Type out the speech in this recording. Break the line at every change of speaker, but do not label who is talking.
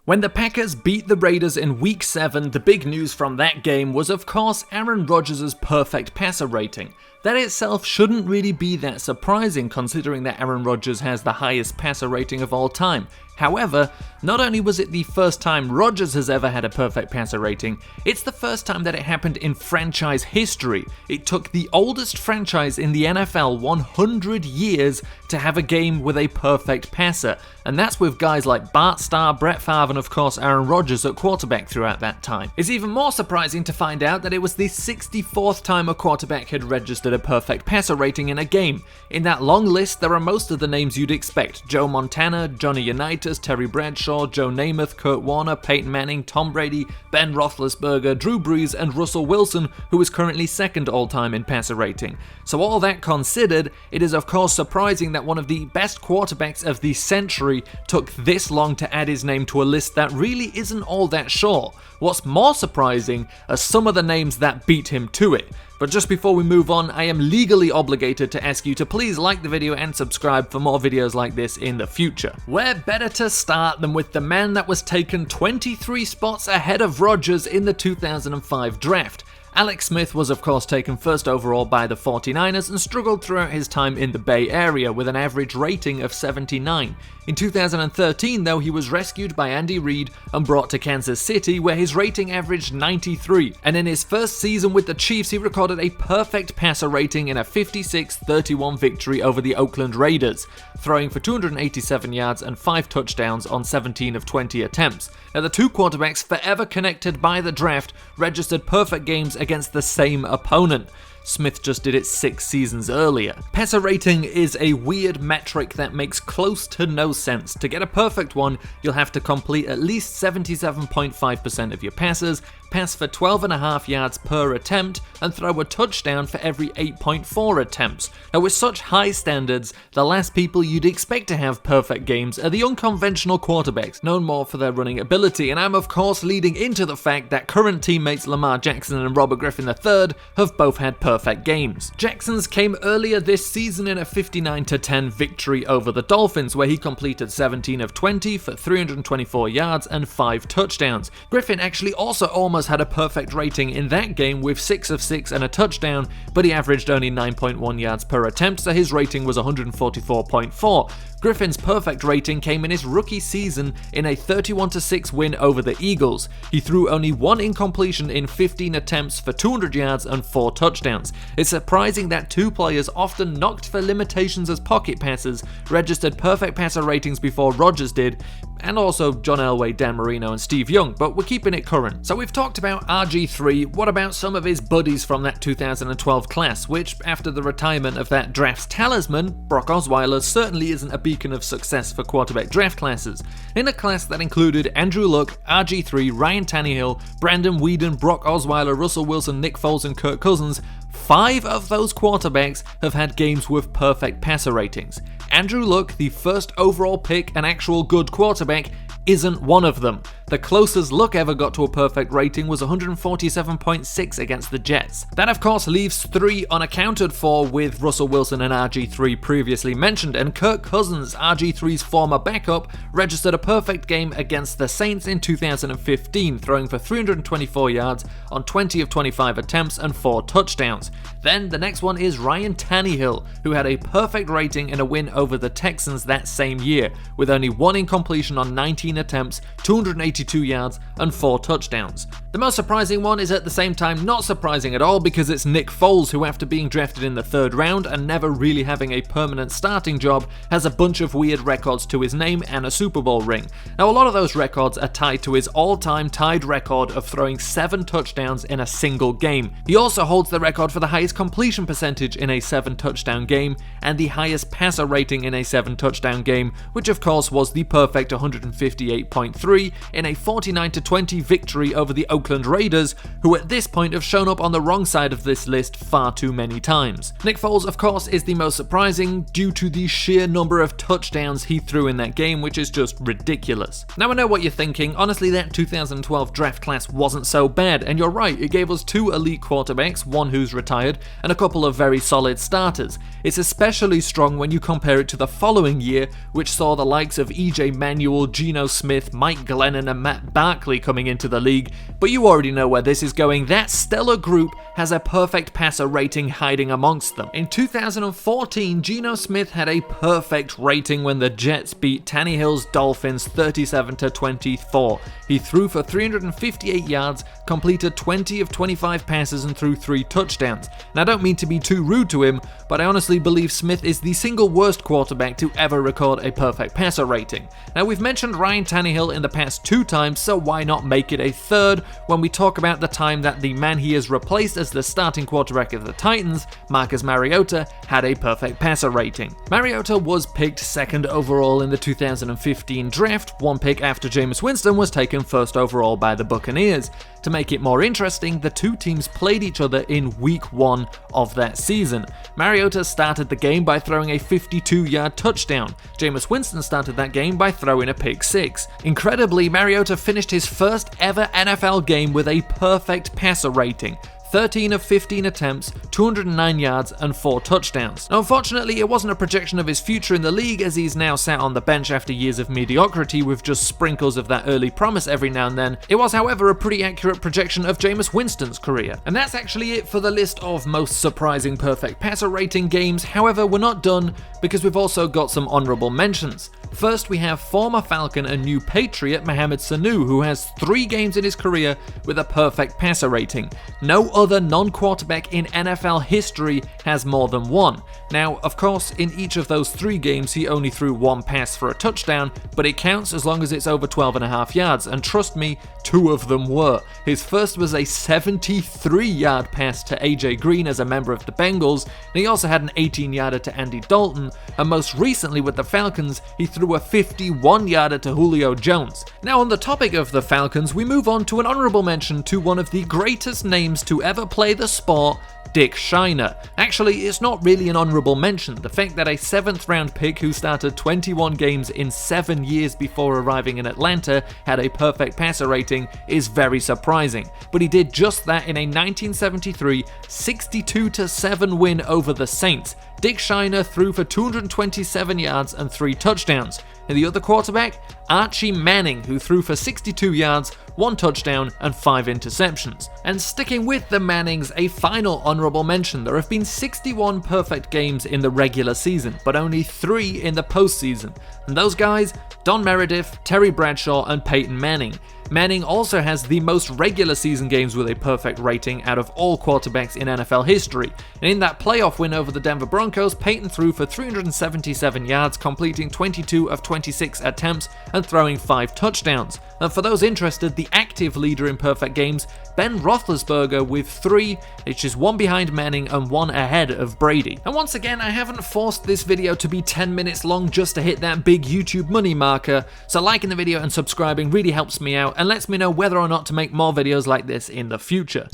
When the Packers beat the Raiders in Week 7, the big news from that game was of course Aaron Rodgers' perfect passer rating. That itself shouldn't really be that surprising considering that Aaron Rodgers has the highest passer rating of all time. However, not only was it the first time Rodgers has ever had a perfect passer rating, it's the first time that it happened in franchise history. It took the oldest franchise in the NFL 100 years to have a game with a perfect passer, and that's with guys like Bart Starr, Brett Favre, and of course Aaron Rodgers at quarterback throughout that time. It's even more surprising to find out that it was the 64th time a quarterback had registered a perfect passer rating in a game. In that long list, there are most of the names you'd expect: Joe Montana, Johnny Unitas, Terry Bradshaw, Joe Namath, Kurt Warner, Peyton Manning, Tom Brady, Ben Roethlisberger, Drew Brees, and Russell Wilson, who is currently second all-time in passer rating. So all that considered, it is of course surprising that one of the best quarterbacks of the century took this long to add his name to a list that really isn't all that short. What's more surprising are some of the names that beat him to it. But just before we move on, I am legally obligated to ask you to please like the video and subscribe for more videos like this in the future. Where better to start than with the man that was taken 23 spots ahead of Rodgers in the 2005 draft. Alex Smith was of course taken first overall by the 49ers and struggled throughout his time in the Bay Area with an average rating of 79. In 2013 though, he was rescued by Andy Reid and brought to Kansas City where his rating averaged 93, and in his first season with the Chiefs he recorded a perfect passer rating in a 56-31 victory over the Oakland Raiders, throwing for 287 yards and 5 touchdowns on 17 of 20 attempts. Now the two quarterbacks forever connected by the draft registered perfect games against the same opponent. Smith just did it 6 seasons earlier. Passer rating is a weird metric that makes close to no sense. To get a perfect one, you'll have to complete at least 77.5% of your passes, pass for 12.5 yards per attempt, and throw a touchdown for every 8.4 attempts. Now with such high standards, the last people you'd expect to have perfect games are the unconventional quarterbacks, known more for their running ability, and I'm of course leading into the fact that current teammates Lamar Jackson and Robert Griffin III have both had perfect games. Jackson's came earlier this season in a 59-10 victory over the Dolphins, where he completed 17 of 20 for 324 yards and 5 touchdowns. Griffin actually also almost had a perfect rating in that game with 6 of 6 and a touchdown, but he averaged only 9.1 yards per attempt, so his rating was 144.4. Griffin's perfect rating came in his rookie season in a 31-6 win over the Eagles. He threw only 1 incompletion in 15 attempts for 200 yards and 4 touchdowns. It's surprising that 2 players often knocked for limitations as pocket passers registered perfect passer ratings before Rodgers did, and also John Elway, Dan Marino, and Steve Young, but we're keeping it current. So we've talked about RG3, what about some of his buddies from that 2012 class, which, after the retirement of that draft's talisman, Brock Osweiler, certainly isn't a beacon of success for quarterback draft classes. In a class that included Andrew Luck, RG3, Ryan Tannehill, Brandon Weeden, Brock Osweiler, Russell Wilson, Nick Foles, and Kirk Cousins, 5 of those quarterbacks have had games with perfect passer ratings. Andrew Luck, the first overall pick, an actual good quarterback, isn't one of them. The closest Luck ever got to a perfect rating was 147.6 against the Jets. That of course leaves 3 unaccounted for, with Russell Wilson and RG3 previously mentioned, and Kirk Cousins, RG3's former backup, registered a perfect game against the Saints in 2015, throwing for 324 yards on 20 of 25 attempts and 4 touchdowns. Then the next one is Ryan Tannehill, who had a perfect rating in a win over the Texans that same year, with only 1 incompletion on 19 attempts, 282 yards, and 4 touchdowns. The most surprising one is at the same time not surprising at all, because it's Nick Foles, who after being drafted in the 3rd round and never really having a permanent starting job, has a bunch of weird records to his name and a Super Bowl ring. Now a lot of those records are tied to his all-time tied record of throwing 7 touchdowns in a single game. He also holds the record for the highest completion percentage in a 7-touchdown game, and the highest passer rating in a 7-touchdown game, which of course was the perfect 158.3 in a 49-20 victory over the Oakland Oakland Raiders, who at this point have shown up on the wrong side of this list far too many times. Nick Foles, of course, is the most surprising due to the sheer number of touchdowns he threw in that game, which is just ridiculous. Now I know what you're thinking, honestly that 2012 draft class wasn't so bad, and you're right, it gave us 2 elite quarterbacks, one who's retired, and a couple of very solid starters. It's especially strong when you compare it to the following year, which saw the likes of E.J. Manuel, Geno Smith, Mike Glennon and Matt Barkley coming into the league, but you already know where this is going. That stellar group has a perfect passer rating hiding amongst them. In 2014, Geno Smith had a perfect rating when the Jets beat Tannehill's Dolphins 37-24. He threw for 358 yards, completed 20 of 25 passes and threw 3 touchdowns. And I don't mean to be too rude to him, but I honestly believe Smith is the single worst quarterback to ever record a perfect passer rating. Now we've mentioned Ryan Tannehill in the past 2 times, so why not make it a third when we talk about the time that the man he has replaced as the starting quarterback of the Titans, Marcus Mariota, had a perfect passer rating. Mariota was picked 2nd overall in the 2015 draft, 1 pick after Jameis Winston was taken 1st overall by the Buccaneers. To make it more interesting, the 2 teams played each other in week 1 of that season. Mariota started the game by throwing a 52-yard touchdown. Jameis Winston started that game by throwing a pick 6. Incredibly, Mariota finished his first ever NFL game with a perfect passer rating. 13 of 15 attempts, 209 yards and 4 touchdowns. Now unfortunately it wasn't a projection of his future in the league, as he's now sat on the bench after years of mediocrity with just sprinkles of that early promise every now and then. It was however a pretty accurate projection of Jameis Winston's career. And that's actually it for the list of most surprising perfect passer rating games. However, we're not done, because we've also got some honorable mentions. First, we have former Falcon and new Patriot Mohamed Sanu, who has 3 games in his career with a perfect passer rating. No other non-quarterback in NFL history has more than 1. Now, of course, in each of those 3 games he only threw 1 pass for a touchdown, but it counts as long as it's over 12.5 yards, and trust me, 2 of them were. His first was a 73-yard pass to AJ Green as a member of the Bengals, and he also had an 18-yarder to Andy Dalton, and most recently with the Falcons, he threw a 51-yarder to Julio Jones. Now on the topic of the Falcons, we move on to an honorable mention to one of the greatest names to ever play the sport, Dick Shiner. Actually, it's not really an honorable mention. The fact that a 7th round pick who started 21 games in 7 years before arriving in Atlanta had a perfect passer rating is very surprising. But he did just that in a 1973 62-7 win over the Saints. Dick Shiner threw for 227 yards and 3 touchdowns. And the other quarterback, Archie Manning, who threw for 62 yards, 1 touchdown and 5 interceptions. And sticking with the Mannings, a final honorable mention. There have been 61 perfect games in the regular season, but only 3 in the postseason. And those guys, Don Meredith, Terry Bradshaw and Peyton Manning. Manning also has the most regular season games with a perfect rating out of all quarterbacks in NFL history. And in that playoff win over the Denver Broncos, Peyton threw for 377 yards, completing 22 of 26 attempts and throwing 5 touchdowns. And for those interested, the active leader in perfect games, Ben Roethlisberger, with 3, which is 1 behind Manning and 1 ahead of Brady. And once again, I haven't forced this video to be 10 minutes long just to hit that big YouTube money marker, so liking the video and subscribing really helps me out and lets me know whether or not to make more videos like this in the future.